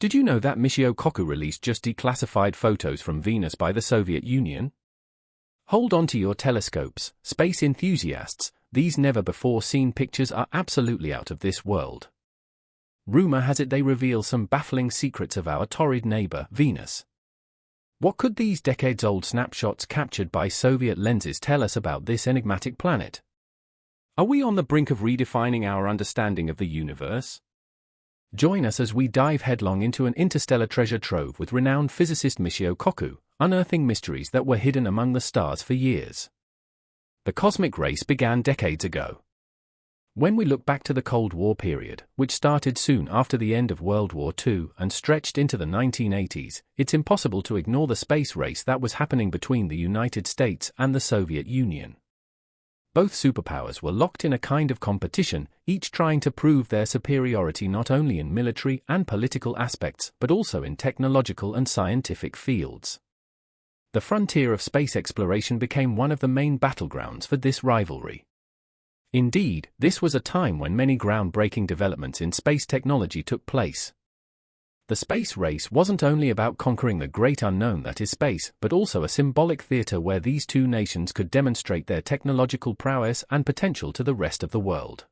Did you know that Michio Kaku released just declassified photos from Venus by the Soviet Union? Hold on to your telescopes, space enthusiasts, these never-before-seen pictures are absolutely out of this world. Rumor has it they reveal some baffling secrets of our torrid neighbor, Venus. What could these decades-old snapshots captured by Soviet lenses tell us about this enigmatic planet? Are we on the brink of redefining our understanding of the universe? Join us as we dive headlong into an interstellar treasure trove with renowned physicist Michio Kaku, unearthing mysteries that were hidden among the stars for years. The cosmic race began decades ago. When we look back to the Cold War period, which started soon after the end of World War II and stretched into the 1980s, it's impossible to ignore the space race that was happening between the United States and the Soviet Union. Both superpowers were locked in a kind of competition, each trying to prove their superiority not only in military and political aspects but also in technological and scientific fields. The frontier of space exploration became one of the main battlegrounds for this rivalry. Indeed, this was a time when many groundbreaking developments in space technology took place. The space race wasn't only about conquering the great unknown that is space, but also a symbolic theater where these two nations could demonstrate their technological prowess and potential to the rest of the world.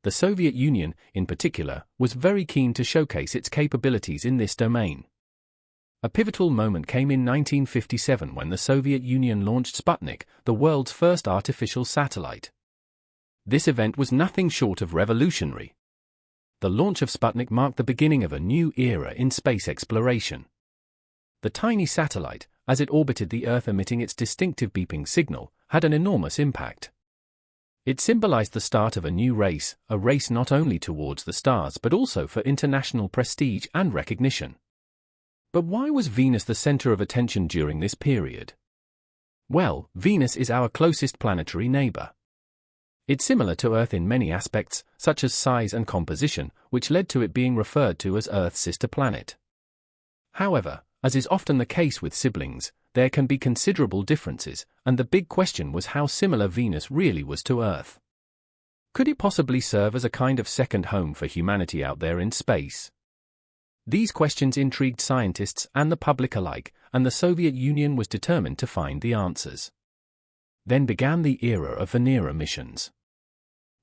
The Soviet Union, in particular, was very keen to showcase its capabilities in this domain. A pivotal moment came in 1957 when the Soviet Union launched Sputnik, the world's first artificial satellite. This event was nothing short of revolutionary. The launch of Sputnik marked the beginning of a new era in space exploration. The tiny satellite, as it orbited the Earth emitting its distinctive beeping signal, had an enormous impact. It symbolized the start of a new race, a race not only towards the stars but also for international prestige and recognition. But why was Venus the center of attention during this period? Well, Venus is our closest planetary neighbor. It's similar to Earth in many aspects, such as size and composition, which led to it being referred to as Earth's sister planet. However, as is often the case with siblings, there can be considerable differences, and the big question was how similar Venus really was to Earth. Could it possibly serve as a kind of second home for humanity out there in space? These questions intrigued scientists and the public alike, and the Soviet Union was determined to find the answers. Then began the era of Venera missions.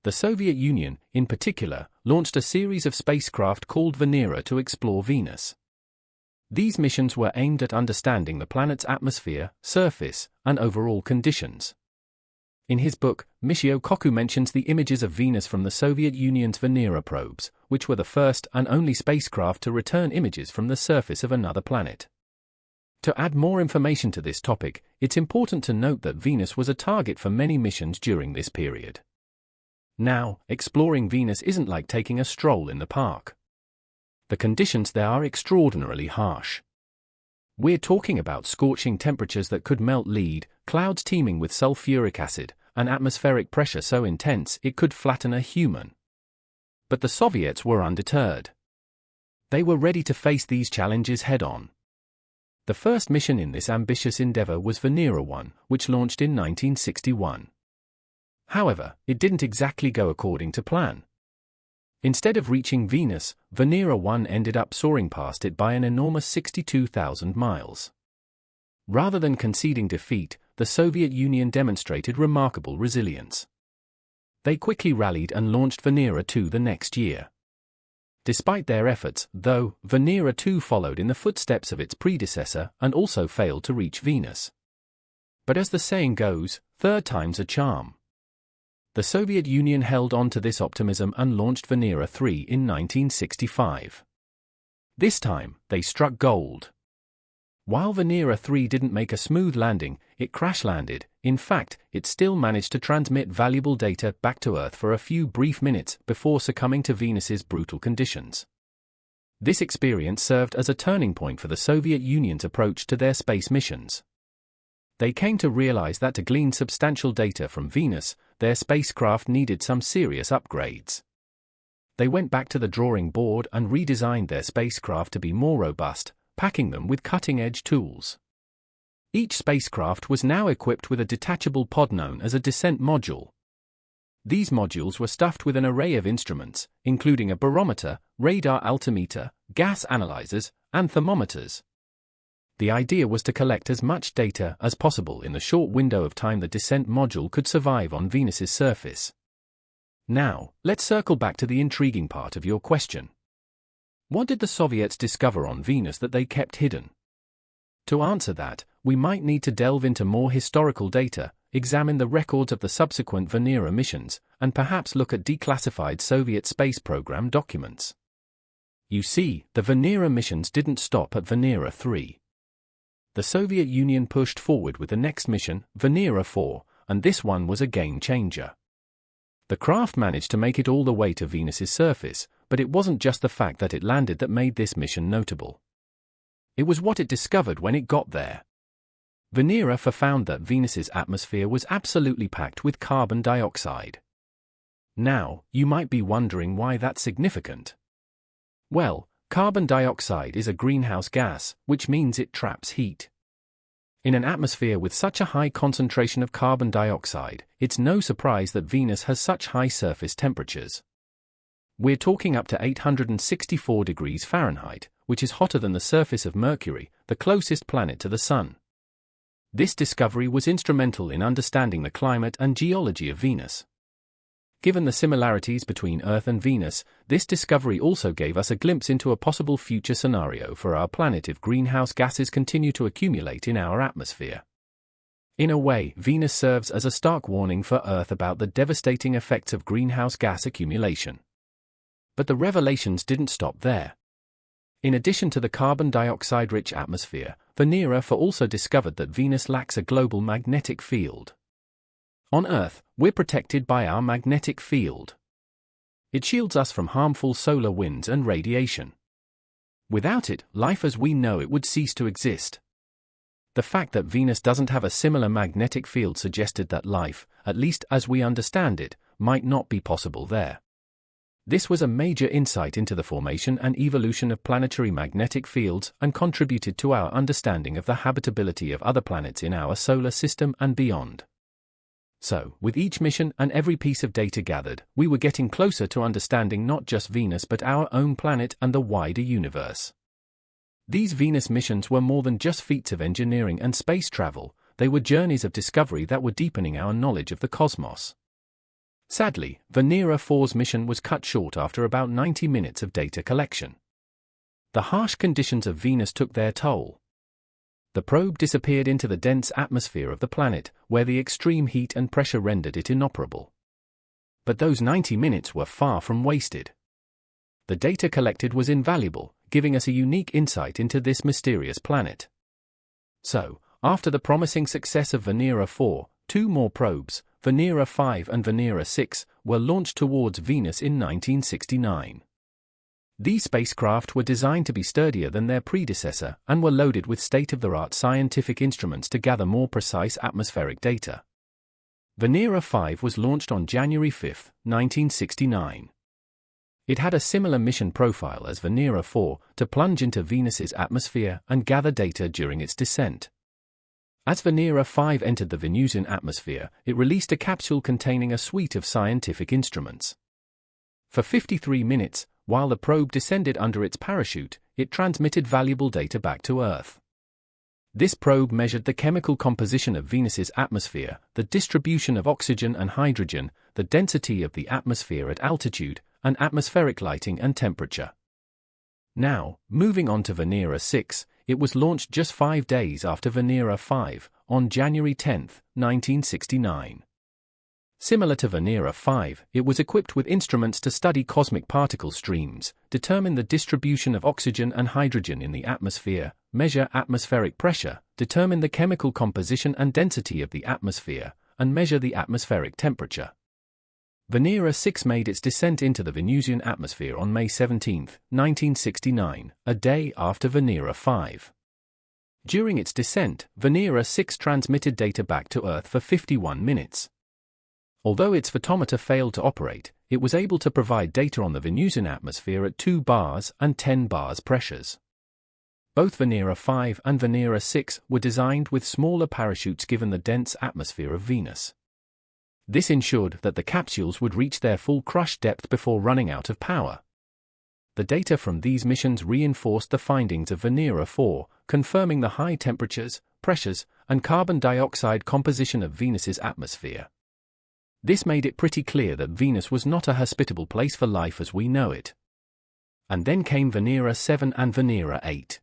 The Soviet Union, in particular, launched a series of spacecraft called Venera to explore Venus. These missions were aimed at understanding the planet's atmosphere, surface, and overall conditions. In his book, Michio Kaku mentions the images of Venus from the Soviet Union's Venera probes, which were the first and only spacecraft to return images from the surface of another planet. To add more information to this topic, it's important to note that Venus was a target for many missions during this period. Now, exploring Venus isn't like taking a stroll in the park. The conditions there are extraordinarily harsh. We're talking about scorching temperatures that could melt lead, clouds teeming with sulfuric acid, and atmospheric pressure so intense it could flatten a human. But the Soviets were undeterred. They were ready to face these challenges head-on. The first mission in this ambitious endeavor was Venera 1, which launched in 1961. However, it didn't exactly go according to plan. Instead of reaching Venus, Venera 1 ended up soaring past it by an enormous 62,000 miles. Rather than conceding defeat, the Soviet Union demonstrated remarkable resilience. They quickly rallied and launched Venera 2 the next year. Despite their efforts, though, Venera 2 followed in the footsteps of its predecessor and also failed to reach Venus. But as the saying goes, third time's a charm. The Soviet Union held on to this optimism and launched Venera 3 in 1965. This time, they struck gold. While Venera 3 didn't make a smooth landing, it crash-landed. In fact, it still managed to transmit valuable data back to Earth for a few brief minutes before succumbing to Venus's brutal conditions. This experience served as a turning point for the Soviet Union's approach to their space missions. They came to realize that to glean substantial data from Venus, their spacecraft needed some serious upgrades. They went back to the drawing board and redesigned their spacecraft to be more robust, packing them with cutting-edge tools. Each spacecraft was now equipped with a detachable pod known as a descent module. These modules were stuffed with an array of instruments, including a barometer, radar altimeter, gas analyzers, and thermometers. The idea was to collect as much data as possible in the short window of time the descent module could survive on Venus's surface. Now, let's circle back to the intriguing part of your question. What did the Soviets discover on Venus that they kept hidden? To answer that, we might need to delve into more historical data, examine the records of the subsequent Venera missions, and perhaps look at declassified Soviet space program documents. You see, the Venera missions didn't stop at Venera 3. The Soviet Union pushed forward with the next mission, Venera 4, and this one was a game changer. The craft managed to make it all the way to Venus's surface, but it wasn't just the fact that it landed that made this mission notable. It was what it discovered when it got there. Venera 4 found that Venus's atmosphere was absolutely packed with carbon dioxide. Now, you might be wondering why that's significant. Well, carbon dioxide is a greenhouse gas, which means it traps heat. In an atmosphere with such a high concentration of carbon dioxide, it's no surprise that Venus has such high surface temperatures. We're talking up to 864 degrees Fahrenheit, which is hotter than the surface of Mercury, the closest planet to the Sun. This discovery was instrumental in understanding the climate and geology of Venus. Given the similarities between Earth and Venus, this discovery also gave us a glimpse into a possible future scenario for our planet if greenhouse gases continue to accumulate in our atmosphere. In a way, Venus serves as a stark warning for Earth about the devastating effects of greenhouse gas accumulation. But the revelations didn't stop there. In addition to the carbon dioxide-rich atmosphere, Venera 4 also discovered that Venus lacks a global magnetic field. On Earth, we're protected by our magnetic field. It shields us from harmful solar winds and radiation. Without it, life as we know it would cease to exist. The fact that Venus doesn't have a similar magnetic field suggested that life, at least as we understand it, might not be possible there. This was a major insight into the formation and evolution of planetary magnetic fields and contributed to our understanding of the habitability of other planets in our solar system and beyond. So, with each mission and every piece of data gathered, we were getting closer to understanding not just Venus but our own planet and the wider universe. These Venus missions were more than just feats of engineering and space travel, they were journeys of discovery that were deepening our knowledge of the cosmos. Sadly, Venera 4's mission was cut short after about 90 minutes of data collection. The harsh conditions of Venus took their toll. The probe disappeared into the dense atmosphere of the planet, where the extreme heat and pressure rendered it inoperable. But those 90 minutes were far from wasted. The data collected was invaluable, giving us a unique insight into this mysterious planet. So, after the promising success of Venera 4, two more probes, Venera 5 and Venera 6, were launched towards Venus in 1969. These spacecraft were designed to be sturdier than their predecessor and were loaded with state-of-the-art scientific instruments to gather more precise atmospheric data. Venera 5 was launched on January 5, 1969. It had a similar mission profile as Venera 4, to plunge into Venus's atmosphere and gather data during its descent. As Venera 5 entered the Venusian atmosphere, it released a capsule containing a suite of scientific instruments. For 53 minutes, while the probe descended under its parachute, it transmitted valuable data back to Earth. This probe measured the chemical composition of Venus's atmosphere, the distribution of oxygen and hydrogen, the density of the atmosphere at altitude, and atmospheric lighting and temperature. Now, moving on to Venera 6, it was launched just 5 days after Venera 5, on January 10, 1969. Similar to Venera 5, it was equipped with instruments to study cosmic particle streams, determine the distribution of oxygen and hydrogen in the atmosphere, measure atmospheric pressure, determine the chemical composition and density of the atmosphere, and measure the atmospheric temperature. Venera 6 made its descent into the Venusian atmosphere on May 17, 1969, a day after Venera 5. During its descent, Venera 6 transmitted data back to Earth for 51 minutes. Although its photometer failed to operate, it was able to provide data on the Venusian atmosphere at 2 bars and 10 bars pressures. Both Venera 5 and Venera 6 were designed with smaller parachutes given the dense atmosphere of Venus. This ensured that the capsules would reach their full crush depth before running out of power. The data from these missions reinforced the findings of Venera 4, confirming the high temperatures, pressures, and carbon dioxide composition of Venus's atmosphere. This made it pretty clear that Venus was not a hospitable place for life as we know it. And then came Venera 7 and Venera 8.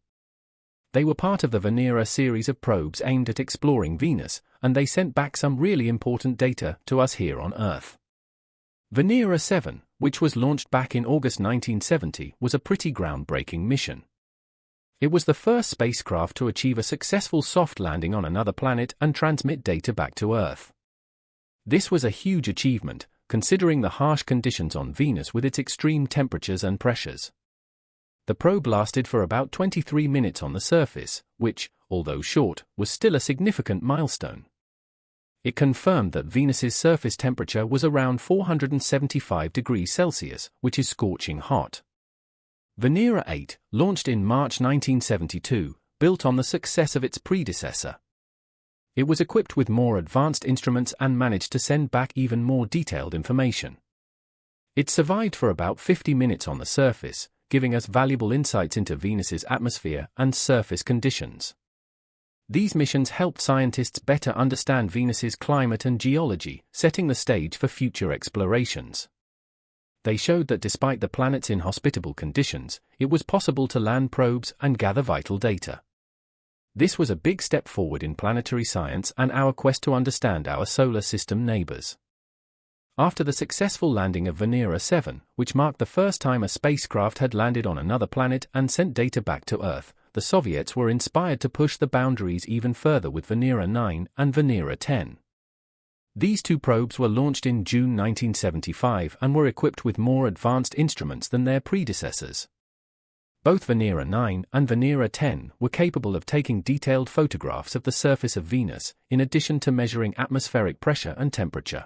They were part of the Venera series of probes aimed at exploring Venus, and they sent back some really important data to us here on Earth. Venera 7, which was launched back in August 1970, was a pretty groundbreaking mission. It was the first spacecraft to achieve a successful soft landing on another planet and transmit data back to Earth. This was a huge achievement, considering the harsh conditions on Venus with its extreme temperatures and pressures. The probe lasted for about 23 minutes on the surface, which, although short, was still a significant milestone. It confirmed that Venus's surface temperature was around 475 degrees Celsius, which is scorching hot. Venera 8, launched in March 1972, built on the success of its predecessor. It was equipped with more advanced instruments and managed to send back even more detailed information. It survived for about 50 minutes on the surface, giving us valuable insights into Venus's atmosphere and surface conditions. These missions helped scientists better understand Venus's climate and geology, setting the stage for future explorations. They showed that despite the planet's inhospitable conditions, it was possible to land probes and gather vital data. This was a big step forward in planetary science and our quest to understand our solar system neighbors. After the successful landing of Venera 7, which marked the first time a spacecraft had landed on another planet and sent data back to Earth, the Soviets were inspired to push the boundaries even further with Venera 9 and Venera 10. These two probes were launched in June 1975 and were equipped with more advanced instruments than their predecessors. Both Venera 9 and Venera 10 were capable of taking detailed photographs of the surface of Venus, in addition to measuring atmospheric pressure and temperature.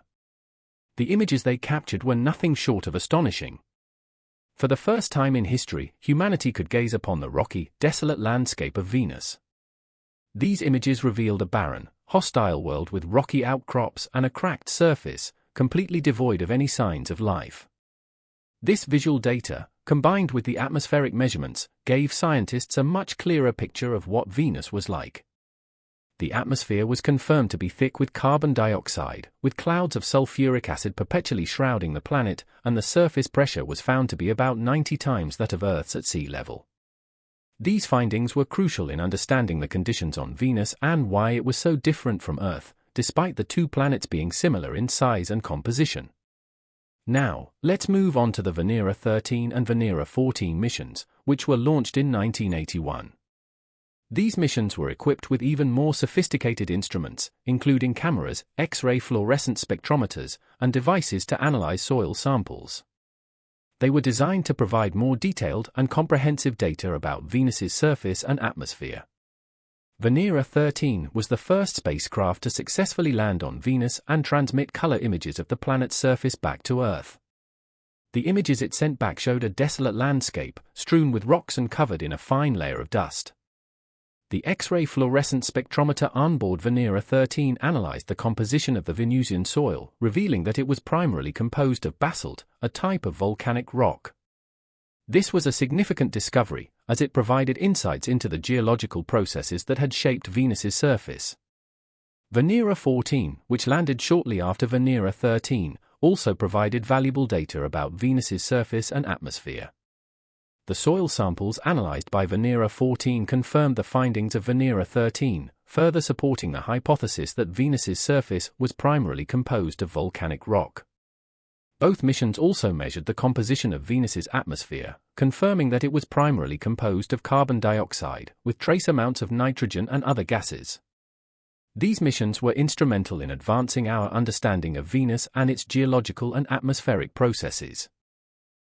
The images they captured were nothing short of astonishing. For the first time in history, humanity could gaze upon the rocky, desolate landscape of Venus. These images revealed a barren, hostile world with rocky outcrops and a cracked surface, completely devoid of any signs of life. This visual data, combined with the atmospheric measurements, gave scientists a much clearer picture of what Venus was like. The atmosphere was confirmed to be thick with carbon dioxide, with clouds of sulfuric acid perpetually shrouding the planet, and the surface pressure was found to be about 90 times that of Earth's at sea level. These findings were crucial in understanding the conditions on Venus and why it was so different from Earth, despite the two planets being similar in size and composition. Now, let's move on to the Venera 13 and Venera 14 missions, which were launched in 1981. These missions were equipped with even more sophisticated instruments, including cameras, X-ray fluorescent spectrometers, and devices to analyze soil samples. They were designed to provide more detailed and comprehensive data about Venus's surface and atmosphere. Venera 13 was the first spacecraft to successfully land on Venus and transmit color images of the planet's surface back to Earth. The images it sent back showed a desolate landscape, strewn with rocks and covered in a fine layer of dust. The X-ray fluorescent spectrometer onboard Venera 13 analyzed the composition of the Venusian soil, revealing that it was primarily composed of basalt, a type of volcanic rock. This was a significant discovery, as it provided insights into the geological processes that had shaped Venus's surface. Venera 14, which landed shortly after Venera 13, also provided valuable data about Venus's surface and atmosphere. The soil samples analyzed by Venera 14 confirmed the findings of Venera 13, further supporting the hypothesis that Venus's surface was primarily composed of volcanic rock. Both missions also measured the composition of Venus's atmosphere, confirming that it was primarily composed of carbon dioxide, with trace amounts of nitrogen and other gases. These missions were instrumental in advancing our understanding of Venus and its geological and atmospheric processes.